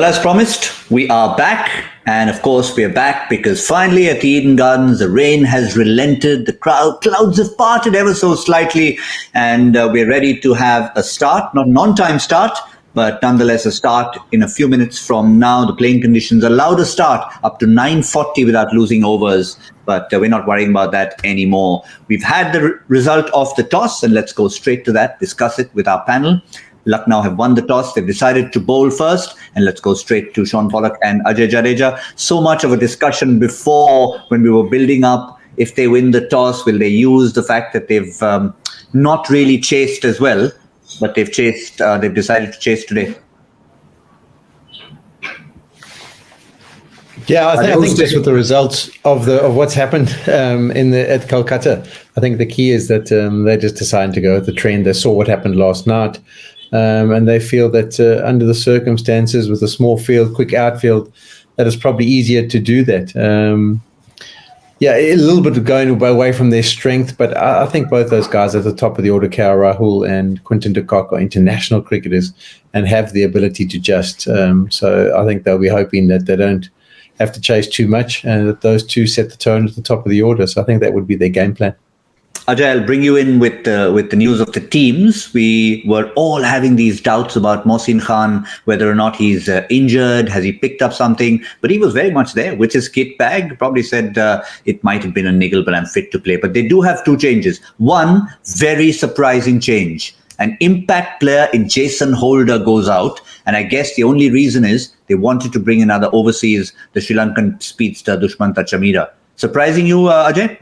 Well, as promised, we are back. And of course, we are back because finally at the Eden Gardens, the rain has relented. The clouds have parted ever so slightly. And we're ready to have a start, not an on-time start, but nonetheless a start in a few minutes from now. The playing conditions allow a start up to 9:40 without losing overs. But we're not worrying about that anymore. We've had the result of the toss, and let's go straight to that, discuss it with our panel. Lucknow have won the toss. They've decided to bowl first. And let's go straight to Shaun Pollock and Ajay Jadeja. So much of a discussion before when we were building up. If they win the toss, will they use the fact that they've not really chased as well, but they've chased, they've decided to chase today? Yeah, I think just with the results of what's happened at Kolkata, I think the key is that they just decided to go with the trend. They saw what happened last night, and they feel that under the circumstances, with a small field, quick outfield, that it's probably easier to do that. A little bit of going away from their strength, but I think both those guys at the top of the order, Rahul and Quinton de Kock, are international cricketers and have the ability to just. So I think they'll be hoping that they don't have to chase too much, and that those two set the tone at the top of the order. So I think that would be their game plan. Ajay, I'll bring you in with the news of the teams. We were all having these doubts about Mohsin Khan, whether or not he's injured, has he picked up something, but he was very much there with his kit bag. Probably said it might have been a niggle, but I'm fit to play. But they do have two changes. One very surprising change. An impact player in Jason Holder goes out, and I guess the only reason is they wanted to bring another overseas, the Sri Lankan speedster Dushmantha Chameera. Surprising you, Ajay?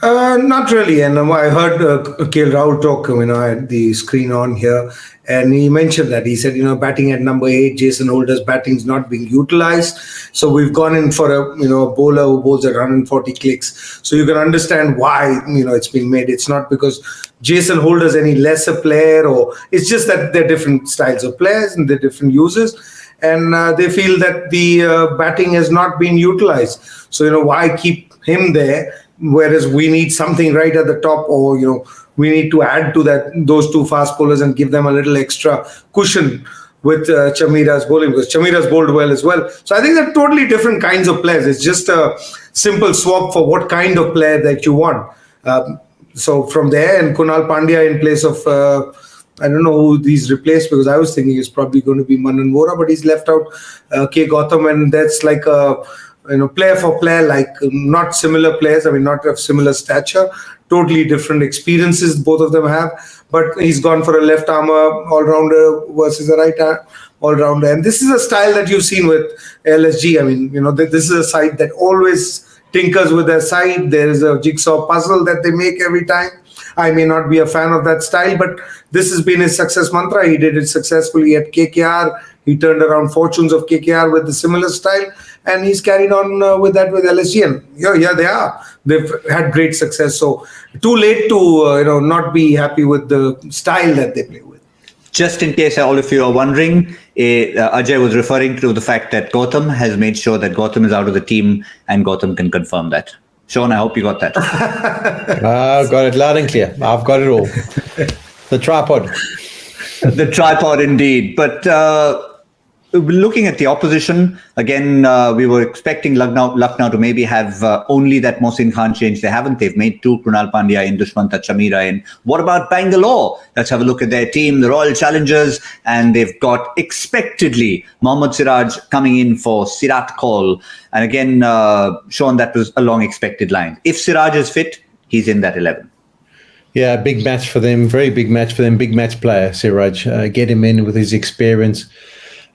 Not really. And I heard KL Rahul talk, I had the screen on here, and he mentioned that. He said, batting at number 8, Jason Holder's batting is not being utilized. So we've gone in for a bowler who bowls at 140 clicks. So you can understand why, it's being made. It's not because Jason Holder's any lesser player, or it's just that they're different styles of players and they're different users. And they feel that the batting has not been utilized. So, why keep him there? Whereas we need something right at the top, or we need to add to those two fast bowlers and give them a little extra cushion with Chameera's bowling, because Chameera's bowled well as well. So I think they're totally different kinds of players. It's just a simple swap for what kind of player that you want. So from there, and Kunal Pandya in place of I don't know who he's replaced, because I was thinking it's probably going to be Manan Vora, but he's left out K. Gautam, and that's like a player for player, like not similar players. Not of similar stature, totally different experiences both of them have. But he's gone for a left armer all-rounder versus a right all-rounder. And this is a style that you've seen with LSG. This is a side that always tinkers with their side. There is a jigsaw puzzle that they make every time. I may not be a fan of that style, but this has been his success mantra. He did it successfully at KKR. He turned around fortunes of KKR with a similar style, and he's carried on with that with LSG. And yeah, they are. They've had great success. So too late to not be happy with the style that they play with. Just in case all of you are wondering, Ajay was referring to the fact that Gautam has made sure that Gautam is out of the team, and Gautam can confirm that. Shaun, I hope you got that. I've got it loud and clear. I've got it all. The tripod. The tripod, indeed. But looking at the opposition, again, we were expecting Lucknow to maybe have only that Mohsin Khan change. They haven't. They've made 2, Krunal Pandya in, Dushmantha Chameera in. What about Bangalore? Let's have a look at their team, the Royal Challengers, and they've got expectedly Mohammad Siraj coming in for Sirat Kaul. And again, Shaun, that was a long expected line. If Siraj is fit, he's in that 11. Yeah, big match for them, very big match for them, big match player, Siraj. Get him in with his experience.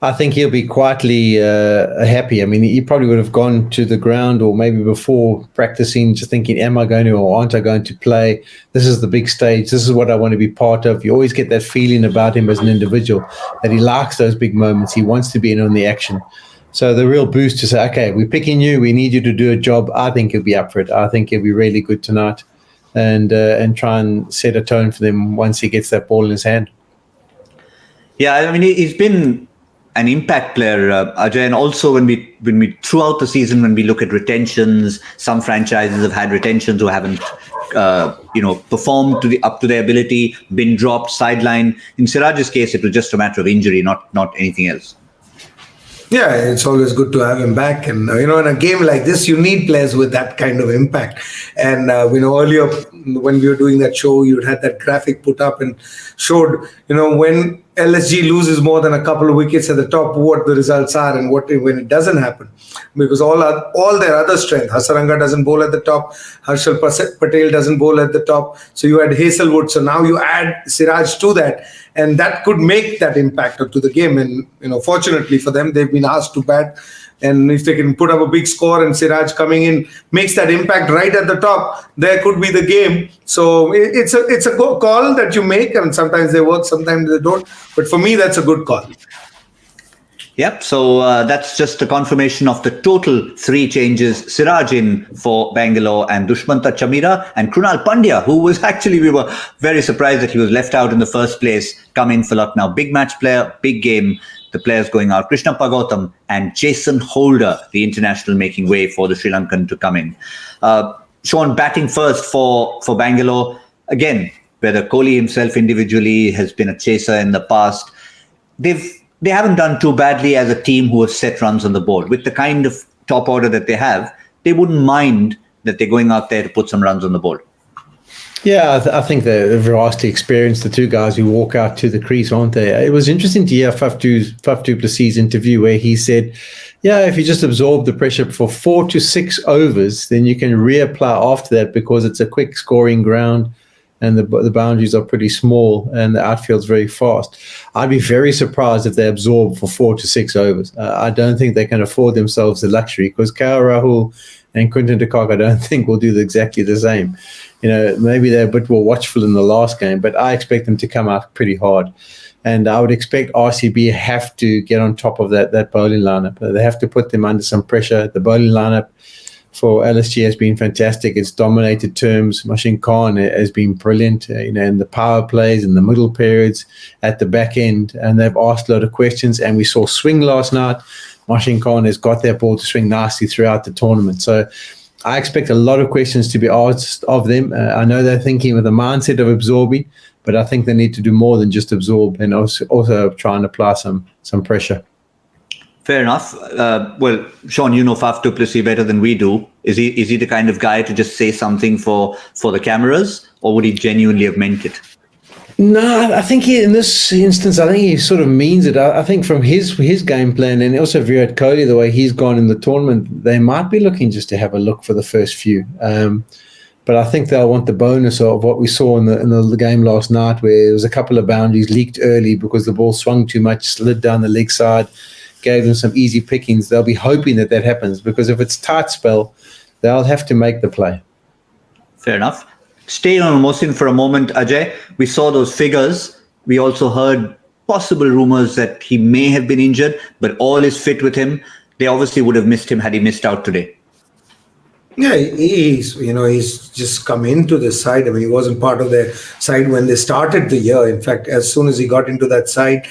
I think he'll be quietly happy. He probably would have gone to the ground, or maybe before practicing, just thinking, am I going to or aren't I going to play? This is the big stage. This is what I want to be part of. You always get that feeling about him as an individual, that he likes those big moments. He wants to be in on the action. So the real boost to say, okay, we're picking you. We need you to do a job. I think he'll be up for it. I think he'll be really good tonight, and try and set a tone for them once he gets that ball in his hand. Yeah, he's been an impact player, Ajay, and also when we throughout the season, when we look at retentions, some franchises have had retentions who haven't performed up to their ability, been dropped, sidelined. In Siraj's case, it was just a matter of injury, not anything else. Yeah, it's always good to have him back. And, in a game like this, you need players with that kind of impact. And, earlier when we were doing that show, you had that graphic put up and showed, when LSG loses more than a couple of wickets at the top, what the results are and when it doesn't happen. Because all their other strength, Hasaranga doesn't bowl at the top, Harshal Patel doesn't bowl at the top. So you had Hazelwood. So now you add Siraj to that. And that could make that impact to the game. And, fortunately for them, they've been asked to bat. And if they can put up a big score and Siraj coming in makes that impact right at the top, there could be the game. So it's a good call that you make. And sometimes they work, sometimes they don't. But for me, that's a good call. Yep, so that's just a confirmation of the total 3 changes. Siraj in for Bangalore and Dushmanta Chamira and Krunal Pandya, who was actually, we were very surprised that he was left out in the first place, come in for Lucknow. Big match player, big game, the players going out. Krishna Gautam and Jason Holder, the international, making way for the Sri Lankan to come in. Shaun batting first for Bangalore. Again, whether Kohli himself individually has been a chaser in the past, they haven't done too badly as a team who have set runs on the board. With the kind of top order that they have, they wouldn't mind that they're going out there to put some runs on the board. Yeah, I think they're vastly experienced, the two guys who walk out to the crease, aren't they? It was interesting to hear Faf du Plessis' interview where he said, yeah, if you just absorb the pressure for 4 to 6 overs, then you can reapply after that because it's a quick scoring ground and the boundaries are pretty small and the outfield's very fast. I'd be very surprised if they absorb for 4 to 6 overs. I don't think they can afford themselves the luxury because KL Rahul and Quinton de Kock, I don't think will do exactly the same. Maybe they're a bit more watchful in the last game, but I expect them to come out pretty hard. And I would expect RCB have to get on top of that bowling lineup. They have to put them under some pressure. The bowling lineup for LSG has been fantastic. It's dominated terms. Machine Khan has been brilliant, in the power plays, in the middle periods, at the back end. And they've asked a lot of questions. And we saw swing last night. Machine Khan has got their ball to swing nicely throughout the tournament. So I expect a lot of questions to be asked of them. I know they're thinking with the mindset of absorbing, but I think they need to do more than just absorb and also try and apply some pressure. Fair enough. Well, Shaun, you know Faf du Plessis better than we do. Is he the kind of guy to just say something for the cameras, or would he genuinely have meant it? No, I think in this instance, I think he sort of means it. I think from his game plan and also Virat Kohli, the way he's gone in the tournament, they might be looking just to have a look for the first few. But I think they'll want the bonus of what we saw in the game last night, where there was a couple of boundaries leaked early because the ball swung too much, slid down the leg side, gave them some easy pickings. They'll be hoping that happens because if it's tight spell, they'll have to make the play. Fair enough. Stay on Mohsin for a moment, Ajay. We saw those figures. We also heard possible rumors that he may have been injured, but all is fit with him. They obviously would have missed him had he missed out today. Yeah, he's just come into the side. I mean, he wasn't part of their side when they started the year. In fact, as soon as he got into that side,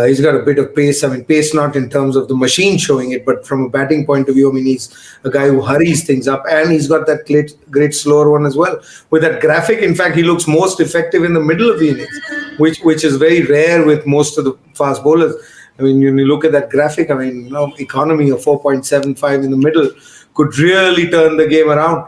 he's got a bit of pace. I mean, pace not in terms of the machine showing it, but from a batting point of view, I mean, he's a guy who hurries things up, and he's got that great slower one as well. With that graphic, in fact, he looks most effective in the middle of the innings, which is very rare with most of the fast bowlers. I mean, when you look at that graphic, I mean, economy of 4.75 in the middle could really turn the game around.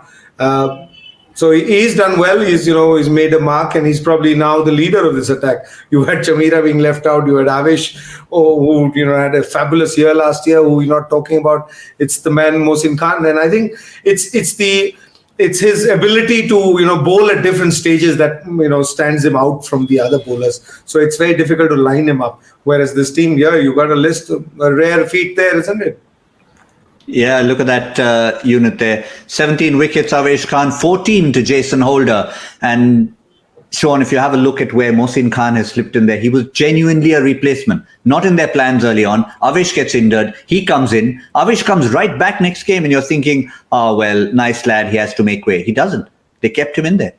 So he's done well. He's made a mark, and he's probably now the leader of this attack. You had Chamira being left out. You had Avesh, who had a fabulous year last year, who we're not talking about. It's the man Mohsin Khan, and I think it's his ability to bowl at different stages that stands him out from the other bowlers. So it's very difficult to line him up. Whereas this team, you got a list of a rare feat there, isn't it? Yeah, look at that unit there. 17 wickets, Avesh Khan, 14 to Jason Holder. And Shaun, if you have a look at where Mohsin Khan has slipped in there, he was genuinely a replacement. Not in their plans early on. Avesh gets injured. He comes in. Avesh comes right back next game, and you're thinking, oh, well, nice lad, he has to make way. He doesn't. They kept him in there.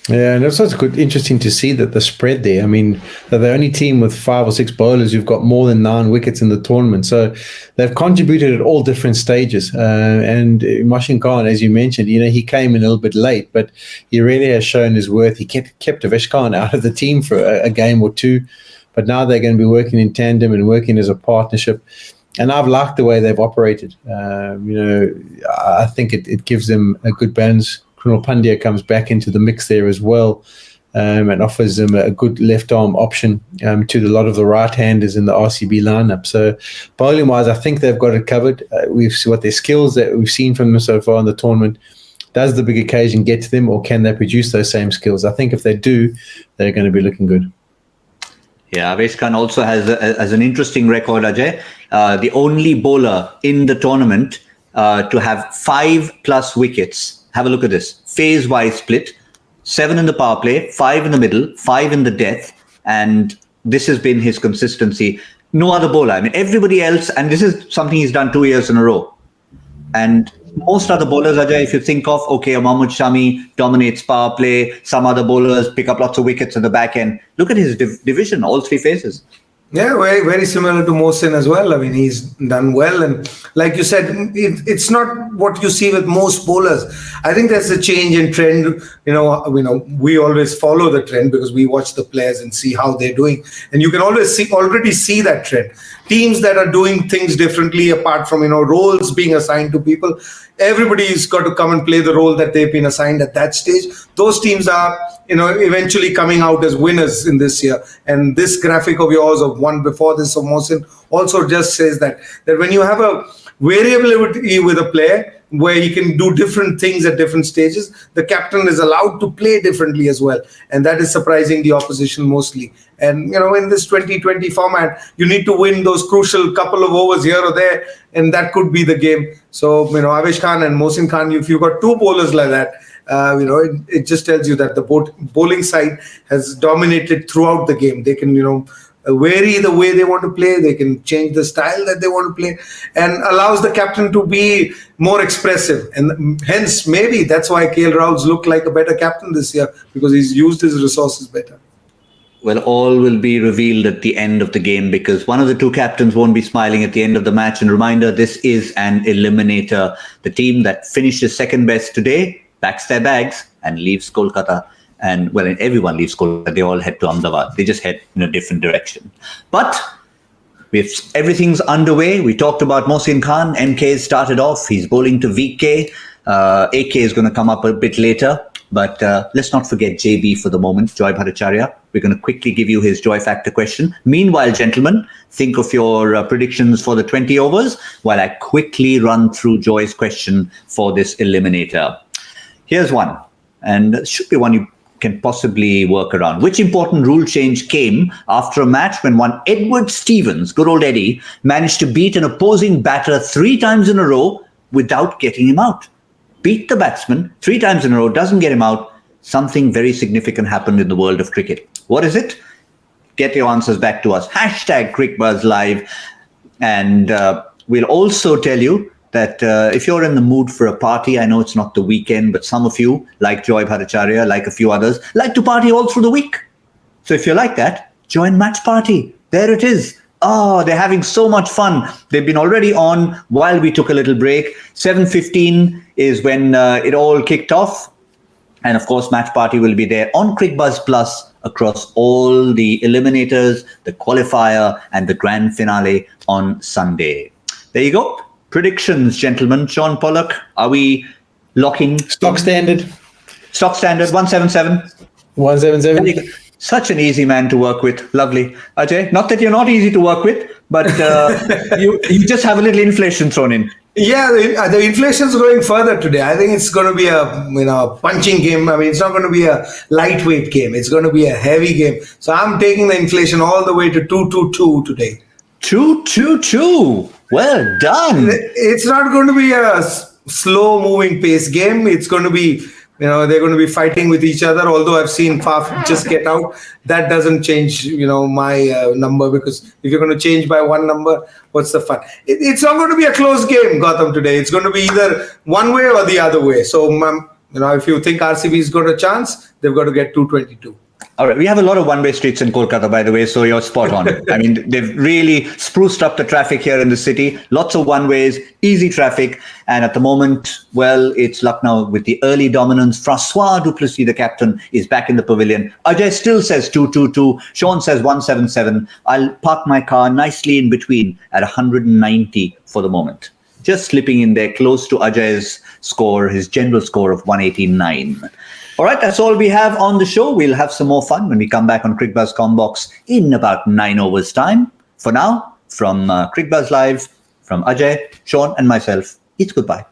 Yeah, and it's also interesting to see that the spread there. I mean, they're the only team with 5 or 6 bowlers who've got more than 9 wickets in the tournament. So they've contributed at all different stages. And Mohsin Khan, as you mentioned, he came in a little bit late, but he really has shown his worth. He kept Avesh Khan out of the team for a game or two, but now they're going to be working in tandem and working as a partnership. And I've liked the way they've operated. I think it gives them a good balance. Krunal Pandya comes back into the mix there as well, and offers them a good left arm option to a lot of the right-handers in the RCB lineup. So bowling-wise, I think they've got it covered. We've seen what their skills that we've seen from them so far in the tournament. Does the big occasion get to them, or can they produce those same skills? I think if they do, they're going to be looking good. Yeah, Avesh Khan also has an interesting record, Ajay. The only bowler in the tournament to have 5+ wickets. Have a look at this. Phase-wise split. 7 in the power play, 5 in the middle, 5 in the death. And this has been his consistency. No other bowler. I mean, everybody else, and this is something he's done 2 years in a row. And most other bowlers, Ajay, if you think of, okay, Mohammad Shami dominates power play, some other bowlers pick up lots of wickets at the back end. Look at his division, all 3 phases. Yeah, very, very similar to Mohsin as well. I mean, he's done well. And like you said, it's not what you see with most bowlers. I think there's a change in trend. We always follow the trend because we watch the players and see how they're doing. And you can already see that trend. Teams that are doing things differently, apart from, roles being assigned to people, everybody's got to come and play the role that they've been assigned at that stage. Those teams are, eventually coming out as winners in this year. And this graphic of yours of one before this of Mohsin also just says that when you have a variability with a player where he can do different things at different stages, the captain is allowed to play differently as well. And that is surprising the opposition mostly. And, in this 2020 format, you need to win those crucial couple of overs here or there, and that could be the game. So, Avesh Khan and Mohsin Khan, if you've got 2 bowlers like that, it just tells you that the bowling side has dominated throughout the game. They can, vary the way they want to play. They can change the style that they want to play, and allows the captain to be more expressive. And hence, maybe that's why KL Rahul's looked like a better captain this year, because he's used his resources better. Well, all will be revealed at the end of the game, because one of the 2 captains won't be smiling at the end of the match. And reminder, this is an eliminator. The team that finishes second best today packs their bags and leaves Kolkata. And everyone leaves Kolkata. They all head to Ahmedabad. They just head in a different direction. But everything's underway. We talked about Mohsin Khan. MK started off. He's bowling to VK. AK is going to come up a bit later. But let's not forget JB for the moment, Joy Bhattacharya. We're going to quickly give you his Joy Factor question. Meanwhile, gentlemen, think of your predictions for the 20 overs while I quickly run through Joy's question for this eliminator. Here's one, and it should be one you can possibly work around. Which important rule change came after a match when one Edward Stevens, good old Eddie, managed to beat an opposing batter 3 times in a row without getting him out? Beat the batsman 3 times in a row, doesn't get him out. Something very significant happened in the world of cricket. What is it? Get your answers back to us. #Cricbuzz Live. And we'll also tell you that if you're in the mood for a party, I know it's not the weekend, but some of you, like Joy Bhattacharya, like a few others, like to party all through the week. So if you're like that, join Match Party. There it is. Oh, they're having so much fun. They've been already on while we took a little break. 7:15 is when it all kicked off. And of course, Match Party will be there on Cricbuzz Plus across all the eliminators, the qualifier, and the grand finale on Sunday. There you go. Predictions, gentlemen. Shaun Pollock, are we locking? Stock standard. Stock standard, 177. 177. Such an easy man to work with. Lovely. Ajay, not that you're not easy to work with, but you just have a little inflation thrown in. Yeah, the inflation's going further today. I think it's going to be a punching game. I mean, it's not going to be a lightweight game. It's going to be a heavy game. So I'm taking the inflation all the way to 222 today. 222. Well done. It's not going to be a slow moving pace game. It's going to be, they're going to be fighting with each other. Although I've seen Faf just get out, that doesn't change, my number, because if you're going to change by one number, what's the fun? It's not going to be a close game, Gautam, today. It's going to be either one way or the other way. So, if you think RCB's got a chance, they've got to get 222. All right, we have a lot of one-way streets in Kolkata, by the way, so you're spot on. I mean, they've really spruced up the traffic here in the city. Lots of one-ways, easy traffic. And at the moment, well, it's Lucknow with the early dominance. Francois Duplessis, the captain, is back in the pavilion. Ajay still says 222. Shaun says 177. I'll park my car nicely in between at 190 for the moment. Just slipping in there close to Ajay's score, his general score of 189. All right, that's all we have on the show. We'll have some more fun when we come back on Cricbuzz Combox in about 9 hours' time. For now, from Cricbuzz Live, from Ajay, Shaun, and myself, it's goodbye.